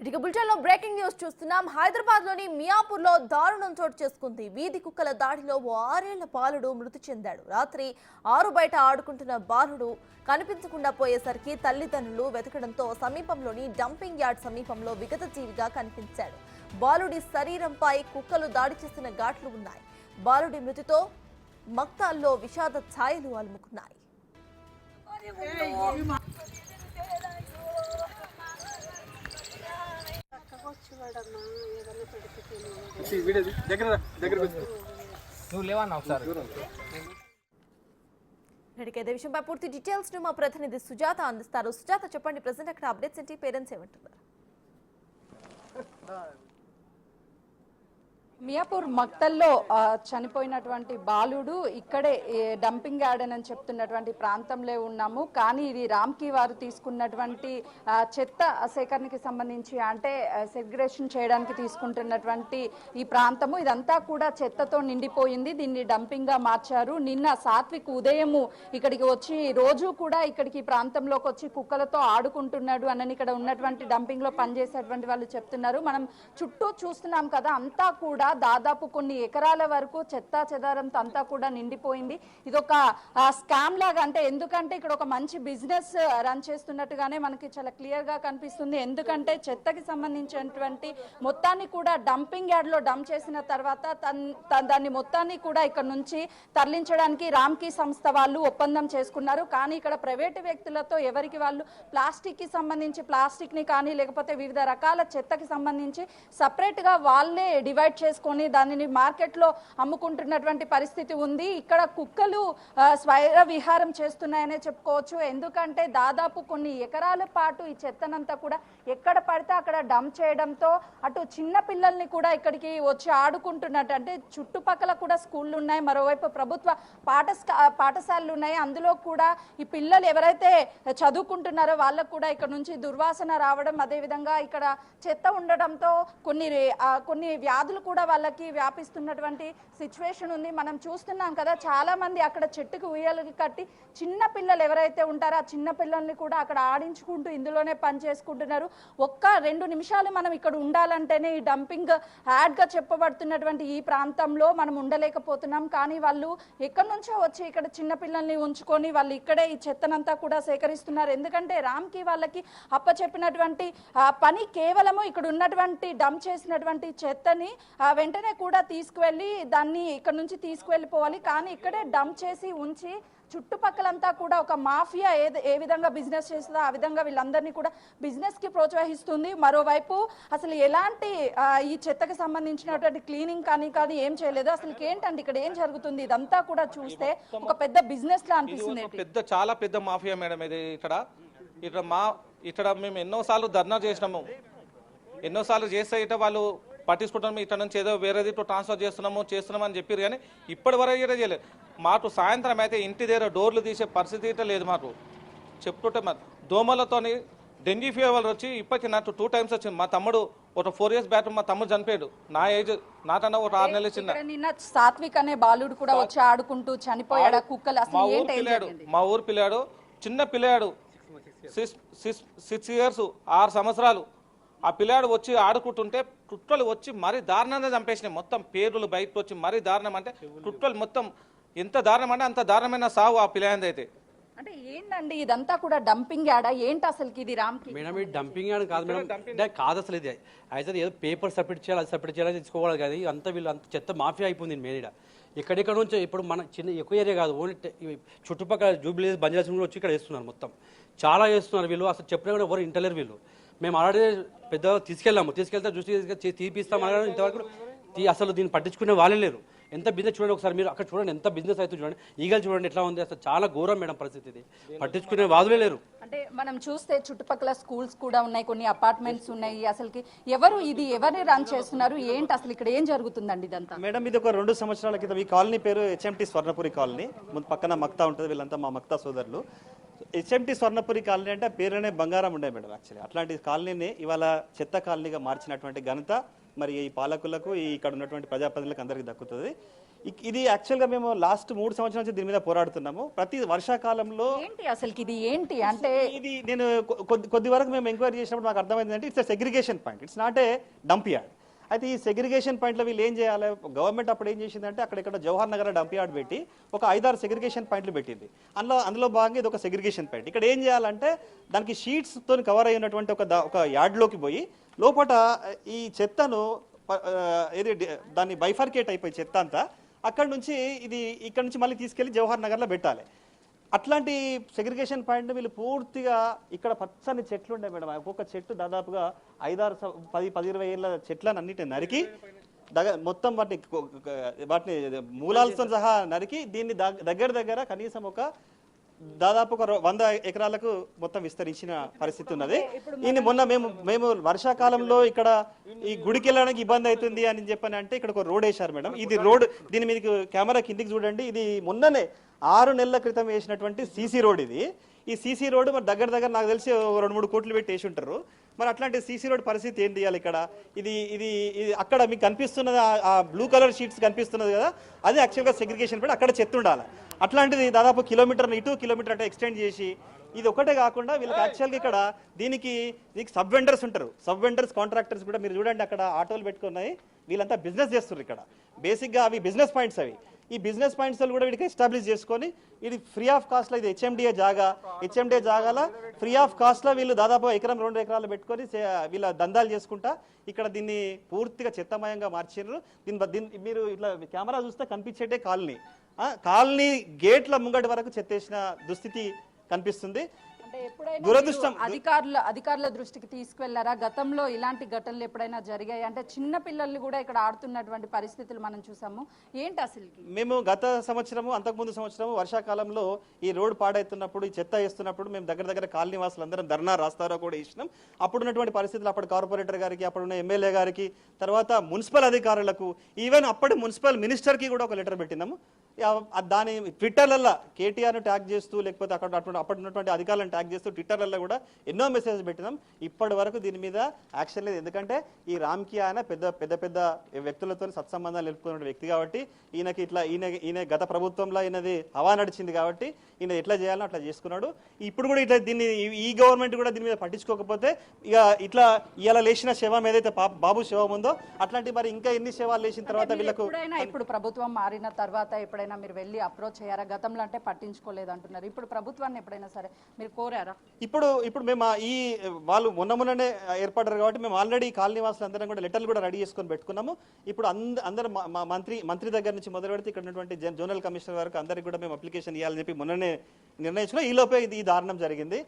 ఇక బులెటిన్లో breaking news చూస్తున్నాం. హైదరాబాద్లోని మియాపూర్లో దారుణం చోటు చేసుకుంది. వీధి కుక్కల దాడిలో ఓ 6 ఏళ్ల బాలుడు మృతి చెందాడు. రాత్రి ఆరు బయట ఆడుకుంటున్న బాలుడు కనిపించకుండా పోయేసరికి తల్లిదండ్రులు వెతకడంతో సమీపంలోని డంపింగ్ యార్డ్ సమీపంలో విగత జీవిగా కనిపించాడు. బాలుడి శరీరంపై కుక్కలు దాడి చేసిన ఘాట్లు ఉన్నాయి. బాలుడి మృతితో మక్తాల్లో విషాద ఛాయలు అలుముకున్నాయి. ఇదే విషయంపై పూర్తి డీటెయిల్స్ ను మా ప్రతినిధి సుజాత అందిస్తారు. సుజాత, చెప్పండి, ప్రెసెంట్ అక్కడ అప్డేట్స్ ఏంటి? పేరెంట్స్ ఏమంటున్నారు? మియాపూర్ మక్తల్లో చనిపోయినటువంటి బాలుడు ఇక్కడే డంపింగ్ యార్డ్ అని చెప్తున్నటువంటి ప్రాంతంలో ఉన్నాము. కానీ ఇది రామ్కి వారు తీసుకున్నటువంటి చెత్త సేకరణకి సంబంధించి, అంటే సెగ్రేషన్ చేయడానికి తీసుకుంటున్నటువంటి ఈ ప్రాంతము ఇదంతా కూడా చెత్తతో నిండిపోయింది. దీన్ని డంపింగ్ గా మార్చారు. నిన్న సాత్విక్ ఉదయము ఇక్కడికి వచ్చి రోజు కూడా ఇక్కడికి ప్రాంతంలోకి వచ్చి కుక్కలతో ఆడుకుంటున్నాడు అని ఇక్కడ ఉన్నటువంటి డంపింగ్ లో పనిచేసేటువంటి వాళ్ళు చెప్తున్నారు. మనం చుట్టూ చూస్తున్నాం కదా, అంతా కూడా దాదాపు కొన్ని ఎకరాల వరకు చెత్తా చెదారంతో అంతా కూడా నిండిపోయింది. ఇదొక స్కామ్ లాగా, అంటే ఎందుకంటే ఇక్కడ ఒక మంచి బిజినెస్ రన్ చేస్తున్నట్టుగానే మనకి చాలా క్లియర్ గా కనిపిస్తుంది. ఎందుకంటే చెత్తకి సంబంధించినటువంటి మొత్తాన్ని కూడా డంపింగ్ యార్డ్ లో డంప్ చేసిన తర్వాత దాన్ని మొత్తాన్ని కూడా ఇక్కడ నుంచి తరలించడానికి రామ్కి సంస్థ వాళ్ళు ఒప్పందం చేసుకున్నారు. కానీ ఇక్కడ ప్రైవేటు వ్యక్తులతో ఎవరికి వాళ్ళు ప్లాస్టిక్ కి సంబంధించి ప్లాస్టిక్ ని కానీ లేకపోతే వివిధ రకాల చెత్తకి సంబంధించి సపరేట్ గా వాళ్ళే డివైడ్ చేసుకొని దానిని మార్కెట్ లో అమ్ముకుంటున్నటువంటి పరిస్థితి ఉంది. ఇక్కడ కుక్కలు స్వైర విహారం చేస్తున్నాయనే చెప్పుకోవచ్చు. ఎందుకంటే దాదాపు కొన్ని ఎకరాల పాటు ఈ చెత్తనంతా కూడా ఎక్కడ పడితే అక్కడ డంప్ చేయడంతో అటు చిన్న పిల్లల్ని కూడా ఇక్కడికి వచ్చి ఆడుకుంటున్నట్టు, అంటే చుట్టుపక్కల కూడా స్కూళ్ళు ఉన్నాయి, మరోవైపు ప్రభుత్వ పాఠశాలలు ఉన్నాయి. అందులో కూడా ఈ పిల్లలు ఎవరైతే చదువుకుంటున్నారో వాళ్ళకు కూడా ఇక్కడ నుంచి దుర్వాసన రావడం, అదేవిధంగా ఇక్కడ చెత్త ఉండడంతో కొన్ని వ్యాధులు కూడా వాళ్ళకి వ్యాపిస్తున్నటువంటి సిచ్యువేషన్ ఉంది. మనం చూస్తున్నాం కదా, చాలా మంది అక్కడ చెట్టుకు ఉయ్యాలకి కట్టి చిన్న పిల్లలు ఎవరైతే ఉంటారో ఆ చిన్న పిల్లల్ని కూడా అక్కడ ఆడించుకుంటూ ఇందులోనే పని చేసుకుంటున్నారు. 1-2 నిమిషాలు మనం ఇక్కడ ఉండాలంటేనే ఈ డంపింగ్ యాడ్ గా చెప్పబడుతున్నటువంటి ఈ ప్రాంతంలో మనం ఉండలేకపోతున్నాం. కానీ వాళ్ళు ఎక్కడి నుంచో వచ్చి ఇక్కడ చిన్న పిల్లల్ని ఉంచుకొని వాళ్ళు ఇక్కడే ఈ చెత్తనంతా కూడా సేకరిస్తున్నారు. ఎందుకంటే రామ్కి వాళ్ళకి అప్పచెప్పినటువంటి పని కేవలము ఇక్కడ ఉన్నటువంటి డంప్ చేసినటువంటి చెత్తని వెంటనే కూడా తీసుకువెళ్ళి దాన్ని ఇక్కడ నుంచి తీసుకువెళ్ళిపోవాలి. కానీ ఇక్కడే డంప్ చేసి ఉంచి చుట్టుపక్కలంతా కూడా ఒక మాఫియా ఏ విధంగా బిజినెస్ చేస్తుందో ఆ విధంగా వీళ్ళందరినీ కూడా బిజినెస్ కి ప్రోత్సహిస్తుంది. మరోవైపు అసలు ఎలాంటి ఈ చెత్తకి సంబంధించినటువంటి క్లీనింగ్ కానీ ఏం చేయలేదు. అసలు ఏంటంటే ఇక్కడ ఏం జరుగుతుంది? ఇదంతా కూడా చూస్తే ఒక పెద్ద బిజినెస్ లా అనిపిస్తుంది. చాలా పెద్ద మాఫియా మేడం ఇది. ఇక్కడ మేము ఎన్నోసార్లు ధర్నా చేసినాము, ఎన్నోసార్లు చేస్తే ఇట వాళ్ళు పట్టించుకుంటాము. ఇట్లా నుంచి ఏదో వేరేది ట్రాన్స్ఫర్ చేస్తున్నాము అని చెప్పారు. కానీ ఇప్పటి వరకు కూడా చేయలేదు. మాకు సాయంత్రం అయితే ఇంటి దగ్గర డోర్లు తీసే పరిస్థితి అయితే లేదు. మాకు చెప్తుంటే మరి దోమలతోని డెంగీ ఫీవర్ వచ్చి ఇప్పటికి నాకు 2 times వచ్చింది. మా తమ్ముడు ఒక 4 years బ్యాక్ మా తమ్ముడు చనిపోయాడు. నా ఏజ్ నాకన్నా ఒక 6 నెలలు చిన్న. నిన్న సాత్విక్ అనే బాలుడు కూడా వచ్చి ఆడుకుంటూ చనిపోయాడు. కుక్కలు మా ఊరు పిల్లాడు, చిన్న పిల్లాడు, 6 years 6 సంవత్సరాలు. ఆ పిల్లాడు వచ్చి ఆడుకుంటుంటే కుట్రలు వచ్చి మరీ దారుణంగా చంపేసినాయి. మొత్తం పేర్లు బయటకు వచ్చి మరీ దారుణం, అంటే కుట్రలు మొత్తం ఎంత దారుణం అంటే అంత దారుణమైన సాగు ఆ పిల్లాంది అయితే. అంటే ఏంటండి ఇదంతా కూడా డంపింగ్ యాడా ఏంటి అసలుకి? ఇది రామ్కి మేడం ఈ డంపింగ్ యాడ్ కాదు మేడం, కాదు అసలు. ఇది అయితే ఏదో పేపర్ సబ్మిట్ చేయాలి, అది సబ్మిట్ చేయాలని తీసుకోవాలి కదా. అంతా వీళ్ళు అంత చెత్త మాఫియా అయిపోయింది మెయిన్. ఎక్కడెక్కడ నుంచి ఇప్పుడు మన చిన్న ఎక్కువ ఏరియా కాదు, ఓన్లీ చుట్టుపక్కల జూబ్లీస్ బంజారాస్ వచ్చి ఇక్కడ వేస్తున్నారు. మొత్తం చాలా వేస్తున్నారు వీళ్ళు. అసలు చెప్పినా కూడా ఎవరు ఇంటలేరు వీళ్ళు. మేము ఆల్రెడీ పెద్దగా తీసుకెళ్తే దృష్టి తీపిస్తాం అనగా ఇంతవరకు అసలు దీన్ని పట్టించుకునే వాళ్ళే లేరు. ఎంత బిజినెస్ చూడండి ఒకసారి, మీరు అక్కడ చూడండి ఎంత బిజినెస్ అయితే చూడండి. ఈగలు చూడండి ఎట్లా ఉంది. అసలు చాలా ఘోరం మేడం పరిస్థితి. ఇది పట్టించుకునే వాళ్ళే లేరు. అంటే మనం చూస్తే చుట్టుపక్కల స్కూల్స్ కూడా ఉన్నాయి, కొన్ని అపార్ట్మెంట్స్ ఉన్నాయి. అసలుకి ఎవరు రన్ చేస్తున్నారు ఏంటి? అసలు ఇక్కడ ఏం జరుగుతుందండి ఇదంతా? మేడం ఇది ఒక 2 సంవత్సరాల క్రితం ఈ కాలనీ పేరు HMT స్వర్ణపురి కాలనీ. ముందు పక్కన మక్తా ఉంటుంది. వీళ్ళంతా మా మక్తా సోదరులు. HMT స్వర్ణపురి కాలనీ అంటే పేరునే బంగారం ఉండే మేడం. యాక్చువల్లీ అట్లాంటి కాలనీని ఇవాళ చెత్త కాలనీగా మార్చినటువంటి ఘనత మరి ఈ పాలకులకు ఈ ఇక్కడ ఉన్నటువంటి ప్రజాప్రతినిధులకు అందరికీ దక్కుతుంది. ఇది యాక్చువల్గా మేము లాస్ట్ 3 సంవత్సరాల నుంచి దీని మీద పోరాడుతున్నాము. ప్రతి వర్షాకాలంలో ఏంటి అసలు ఇది ఏంటి అంటే ఇది నేను కొద్ది వరకు మేము ఎంక్వైరీ చేసినప్పుడు మాకు అర్థమైంది అంటే it's segregation point, it's not a dump yard. అయితే ఈ సెగ్రిగేషన్ పాయింట్లో వీళ్ళు ఏం చేయాలి, గవర్నమెంట్ అప్పుడు ఏం చేసిందంటే అక్కడ జవహర్ నగర్ డంప్ యార్డ్ పెట్టి ఒక 5-6 సెగ్రిగేషన్ పాయింట్లు పెట్టింది. అందులో భాగంగా ఇది ఒక సెగ్రిగేషన్ పాయింట్. ఇక్కడ ఏం చేయాలంటే దానికి షీట్స్తో కవర్ అయి ఉన్నటువంటి ఒక యార్డ్లోకి పోయి లోపల ఈ చెత్తను దాన్ని బైఫర్కేట్ అయిపోయి చెత్త అంతా అక్కడ నుంచి ఇక్కడ నుంచి మళ్ళీ తీసుకెళ్లి జవహర్ నగర్లో పెట్టాలి. అట్లాంటి సెగ్రిగేషన్ పాయింట్ వీళ్ళు పూర్తిగా ఇక్కడ పచ్చని చెట్లు ఉండే మేడం, ఒక్కొక్క చెట్టు దాదాపుగా 5-10-20 ఏళ్ళ చెట్లను అన్నిటిని నరికి మొత్తం వాటిని మూలాలతో సహా నరికి దీన్ని దగ్గర కనీసం దాదాపు 100 ఎకరాలకు మొత్తం విస్తరించిన పరిస్థితి ఉన్నది. ఇది మొన్న మేము వర్షాకాలంలో ఇక్కడ ఈ గుడికి వెళ్ళడానికి ఇబ్బంది అవుతుంది అని చెప్పని అంటే ఇక్కడ ఒక రోడ్ వేశారు మేడం. ఇది రోడ్, దీని మీద కెమెరా కిందికి చూడండి, ఇది మొన్ననే 6 నెలల క్రితం వేసినటువంటి సీసీ రోడ్. ఈ సీసీ రోడ్ మరి దగ్గర నాకు తెలిసి 2-3 కోట్లు పెట్టి వేసి ఉంటారు. మరి అట్లాంటి సీసీ రోడ్ పరిస్థితి ఏం చేయాలి ఇక్కడ? ఇది అక్కడ మీకు కనిపిస్తున్నది ఆ బ్లూ కలర్ షీట్స్ కనిపిస్తున్నది కదా, అది యాక్చువల్గా సెగ్రిగేషన్ పెట్టి అక్కడ చెత్త ఉండాలి. అట్లాంటిది దాదాపు కిలోమీటర్ అంటే ఎక్స్టెండ్ చేసి ఇది ఒకటే కాకుండా వీళ్ళకి యాక్చువల్గా ఇక్కడ దీనికి సబ్ వెండర్స్ ఉంటారు, సబ్ వెండర్స్ కాంట్రాక్టర్స్ కూడా మీరు చూడండి అక్కడ ఆటోలు పెట్టుకున్నాయి, వీళ్ళంతా బిజినెస్ చేస్తున్నారు ఇక్కడ. బేసిక్గా అవి బిజినెస్ పాయింట్స్. ఈ బిజినెస్ పాయింట్స్ కూడా వీడికి ఎస్టాబ్లిష్ చేసుకొని ఇది ఫ్రీ ఆఫ్ కాస్ట్లో, ఇది హెచ్ఎండిఏ జాగాలో ఫ్రీ ఆఫ్ కాస్ట్లో వీళ్ళు దాదాపు 1-2 ఎకరాలు పెట్టుకొని వీళ్ళ దందాలు చేసుకుంటా ఇక్కడ దీన్ని పూర్తిగా చెత్తమయంగా మార్చిర్రు. మీరు ఇట్లా కెమెరా చూస్తే కనిపించేటే కాలనీ గేట్ల ముంగటి వరకు చెత్తేసిన దుస్థితి కనిపిస్తుంది. దురదృష్టం. అధికారుల దృష్టికి తీసుకువెళ్లారా? గతంలో ఇలాంటి ఘటనలు ఎప్పుడైనా జరిగాయి అంటే చిన్న పిల్లల్ని కూడా ఇక్కడ ఆడుతున్నటువంటి పరిస్థితులు మనం చూసాము. ఏంటి అసలు? మేము గత సంవత్సరము అంతకుముందు సంవత్సరము వర్షాకాలంలో ఈ రోడ్ పాడైతున్నప్పుడు, ఈ చెత్త వేస్తున్నప్పుడు మేము దగ్గర కాలనీ వాసులు అందరం ధర్నా రాస్తారో కూడా ఇచ్చినాం. అప్పుడున్నటువంటి పరిస్థితులు అప్పుడు కార్పొరేటర్ గారికి, అప్పుడున్న ఎమ్మెల్యే గారికి, తర్వాత మున్సిపల్ అధికారులకు, ఈవెన్ అప్పటి మున్సిపల్ మినిస్టర్కి కూడా ఒక లెటర్ పెట్టినాము. దాని ట్విట్టర్లలో కేటీఆర్ను ట్యాగ్ చేస్తూ, లేకపోతే అప్పుడు ఉన్నటువంటి అధికారులను ట్యాగ్ చేస్తూ ట్విట్టర్లలో కూడా ఎన్నో మెసేజ్ పెట్టినాం. ఇప్పటి వరకు దీని మీద యాక్షన్ లేదు. ఎందుకంటే ఈ రామ్కి ఆయన పెద్ద వ్యక్తులతో సత్సంబంధాలు నిలుపుకున్న వ్యక్తి కాబట్టి ఈయన గత ప్రభుత్వంలో ఈయనది హవా నడిచింది కాబట్టి ఈయన ఎట్లా చేయాలో అట్లా చేసుకున్నాడు. ఇప్పుడు కూడా ఇట్లా ఈ గవర్నమెంట్ కూడా దీని మీద పట్టించుకోకపోతే ఇట్లా ఇలా లేచిన శవం ఏదైతే బాబు శవం ఉందో అట్లాంటి మరి ఇంకా ఎన్ని శవాలు లేచిన తర్వాత వీళ్ళకు ఇప్పుడు ప్రభుత్వం మారిన తర్వాత ఎప్పుడైనా మీరు వెళ్ళి అప్రోచ్ అయ్యారా? గతంలో అంటే పట్టించుకోలేదు అంటున్నారు, ఇప్పుడు ప్రభుత్వాన్ని ఎప్పుడైనా సరే మీరు కోరారా? ఇప్పుడు మేము వాళ్ళు మొన్ననే ఏర్పడ్డారు కాబట్టి మేము ఆల్రెడీ కాలనీ వాసులు అందరం కూడా లెటర్లు కూడా రెడీ చేసుకొని పెట్టుకున్నాము. ఇప్పుడు అందరూ మంత్రి దగ్గర నుంచి మొదలు పెడితే ఇక్కడ ఉన్నటువంటి జోనల్ కమిషనర్ వరకు అందరికి కూడా మేము అప్లికేషన్ ఇవ్వాలని చెప్పి మొన్ననే నిర్ణయించుకున్నాం. ఈ లోపే ఈ దారుణం జరిగింది.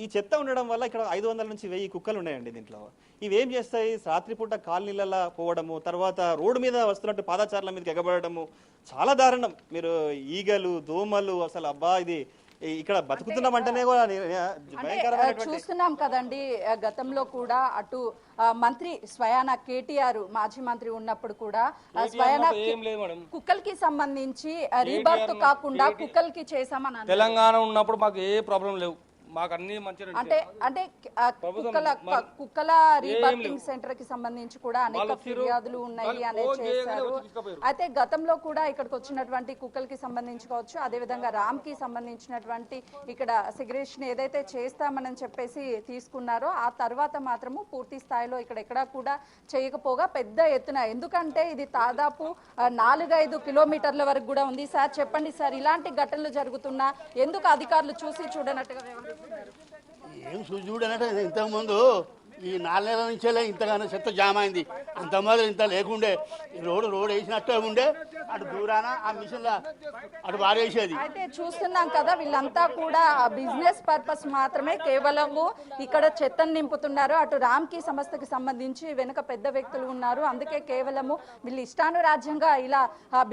ఈ చెత్త ఉండడం వల్ల ఇక్కడ 500 నుంచి 1000 కుక్కలు ఉన్నాయండి దీంట్లో. ఇవి ఏం చేస్తాయి, రాత్రిపూట కాలనీలలో పోవడము, తర్వాత రోడ్డు మీద వస్తున్నట్టు పాదచారుల మీదకి ఎగబడము, చాలా దారుణం. మీరు ఈగలు, దోమలు, అసలు అబ్బా ఇది ఇక్కడ బతుకుతున్నామంటేనే కూడా చూస్తున్నాం కదండి. గతంలో కూడా అటు మంత్రి స్వయాన కేటీఆర్ మాజీ మంత్రి ఉన్నప్పుడు కూడా స్వయాన కుక్కలకి సంబంధించి రీబర్త్ కాకుండా కుక్కలకి చేసామని తెలంగాణ ఉన్నప్పుడు మాకు ఏ ప్రాబ్లం లేవు, మాకు అన్ని మంచిగా అంటే కుక్కల రీబర్తింగ్ సెంటర్ కి సంబంధించి కూడా అనేక ఫిర్యాదులు ఉన్నాయి అనేది చేశారు. అయితే గతంలో కూడా ఇక్కడికి వచ్చినటువంటి కుక్కలకి సంబంధించి కావచ్చు, అదే విధంగా రామ్ కి సంబంధించినటువంటి ఇక్కడ సెగ్రేషన్ ఏదైతే చేస్తామని చెప్పేసి తీసుకున్నారో ఆ తర్వాత మాత్రము పూర్తి స్థాయిలో ఇక్కడ ఎక్కడా కూడా చేయకపోగా పెద్ద ఎత్తున, ఎందుకంటే ఇది దాదాపు 4-5 కిలోమీటర్ల వరకు కూడా ఉంది. సార్ చెప్పండి సార్, ఇలాంటి ఘటనలు జరుగుతున్నా ఎందుకు అధికారులు చూసి చూడనట్టుగా వ్యవహరిస్తున్నారు? ఏం చూడనంటే ఇంతకుముందు ఈ 4 నెలల నుంచే ఇంతగానో చెత్త జామ్ అయింది. అంతమంది ఇంత లేకుండే రోడ్ వేసినట్టే ఉండే, అటు దూరాన ఆ మిషన్ అటు బారేసేది. అయితే చూస్తున్నాం కదా, వీళ్ళంతా కూడా బిజినెస్ పర్పస్ మాత్రమే కేవలము ఇక్కడ చెత్తను నింపుతున్నారు. అటు రామ్కి సంస్థకి సంబంధించి వెనుక పెద్ద వ్యక్తులు ఉన్నారు, అందుకే కేవలము వీళ్ళు ఇష్టానురాజ్యంగా ఇలా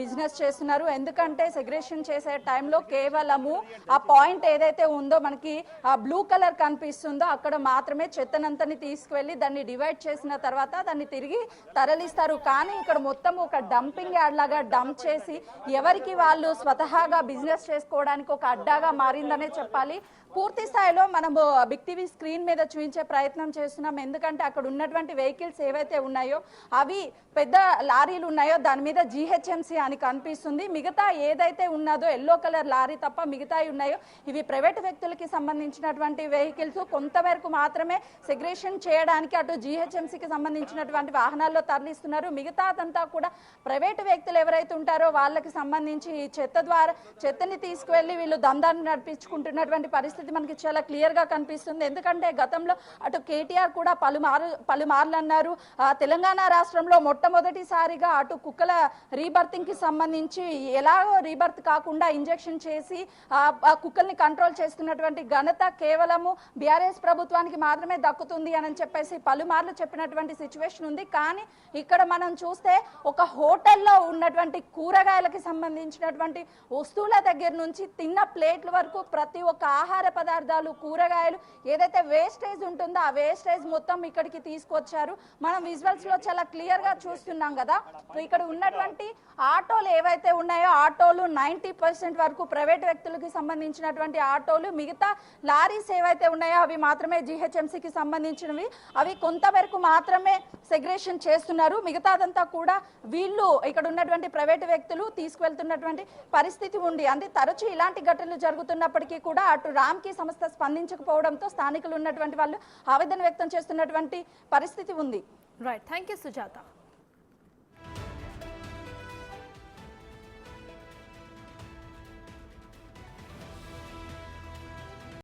బిజినెస్ చేస్తున్నారు. ఎందుకంటే సెగ్రేషన్ చేసే టైంలో కేవలము ఆ పాయింట్ ఏదైతే ఉందో మనకి ఆ బ్లూ కలర్ కనిపిస్తుందో అక్కడ మాత్రమే చెత్తనంతని తీసుకువెళ్ళి దాన్ని డివైడ్ చేసిన తర్వాత దాన్ని తిరిగి తరలిస్తారు. కానీ ఇక్కడ మొత్తం ఒక డంపింగ్ యార్డ్ లాగా డంప్ చేసి ఎవరికి వాళ్ళు స్వతహాగా బిజినెస్ చేసుకోవడానికి ఒక అడ్డాగా మారిందనే చెప్పాలి. పూర్తి స్థాయిలో మనము బిగ్ టీవీ స్క్రీన్ మీద చూపించే ప్రయత్నం చేస్తున్నాం. ఎందుకంటే అక్కడ ఉన్నటువంటి వెహికల్స్ ఏవైతే ఉన్నాయో అవి పెద్ద లారీలు ఉన్నాయో దాని మీద GHMC అని కనిపిస్తుంది. మిగతా ఏదైతే ఉన్నదో ఎల్లో కలర్ లారీ తప్ప మిగతా ఉన్నాయో ఇవి ప్రైవేట్ వ్యక్తులకి సంబంధించినటువంటి వెహికల్స్. కొంతవరకు మాత్రమే సెగ్రేషన్ చేయడానికి అటు GHMCకి సంబంధించినటువంటి వాహనాల్లో తరలిస్తున్నారు. మిగతాదంతా కూడా ప్రైవేట్ వ్యక్తులు ఎవరైతే ఉంటారో వాళ్ళకి సంబంధించి చెత్తని తీసుకువెళ్ళి వీళ్ళు దందాన్ని నడిపించుకుంటున్నటువంటి పరిస్థితి మనకి చాలా క్లియర్ గా కనిపిస్తుంది. ఎందుకంటే గతంలో అటు కేటీఆర్ కూడా పలుమార్లు అన్నారు, తెలంగాణ రాష్ట్రంలో మొట్టమొదటిసారిగా అటు కుక్కల రీబర్తింగ్ కి సంబంధించి ఎలాగో రీబర్త్ కాకుండా ఇంజెక్షన్ చేసి ఆ కుక్కల్ని కంట్రోల్ చేస్తున్నటువంటి ఘనత కేవలము బీఆర్ఎస్ ప్రభుత్వానికి మాత్రమే దక్కుతుంది అని చెప్పేసి పలుమార్లు చెప్పినటువంటి సిచ్యువేషన్ ఉంది. కానీ ఇక్కడ మనం చూస్తే ఒక హోటల్లో ఉన్నటువంటి కూరగాయలకి సంబంధించినటువంటి వస్తువుల దగ్గర నుంచి తిన్న ప్లేట్ల వరకు ప్రతి ఒక్క ఆహార పదార్థాలు కూరగాయలు ఏదైతే వేస్టేజ్ ఉంటుందో ఆ వేస్టేజ్ మొత్తం ఇక్కడికి తీసుకొచ్చారు. మనం విజువల్స్ లో చాలా క్లియర్ గా చూస్తున్నాం కదా. ఇక్కడ ఉన్నటువంటి ఆటోలు ఏవైతే ఉన్నాయో ఆటోలు 90% వరకు ప్రైవేట్ వ్యక్తులకి సంబంధించినటువంటి ఆటోలు, మిగతా లారీస్ ఏవైతే ఉన్నాయో అవి మాత్రమే GHMCకి సంబంధించినవి. అవి కొంతవరకు మాత్రమే సెగ్రేషన్ చేస్తున్నారు. మిగతాదంతా కూడా వీళ్ళు ఇక్కడ ఉన్నటువంటి ప్రైవేట్ వ్యక్తులు తీసుకువెళ్తున్నటువంటి పరిస్థితి ఉంది. అంటే తరచూ ఇలాంటి ఘటనలు జరుగుతున్నప్పటికీ కూడా అటు రామ్కీ సంస్థ స్పందించకపోవడంతో స్థానికులు ఉన్నటువంటి వాళ్ళు ఆవేదన వ్యక్తం చేస్తున్నటువంటి పరిస్థితి ఉంది. Right, thank you Sujatha.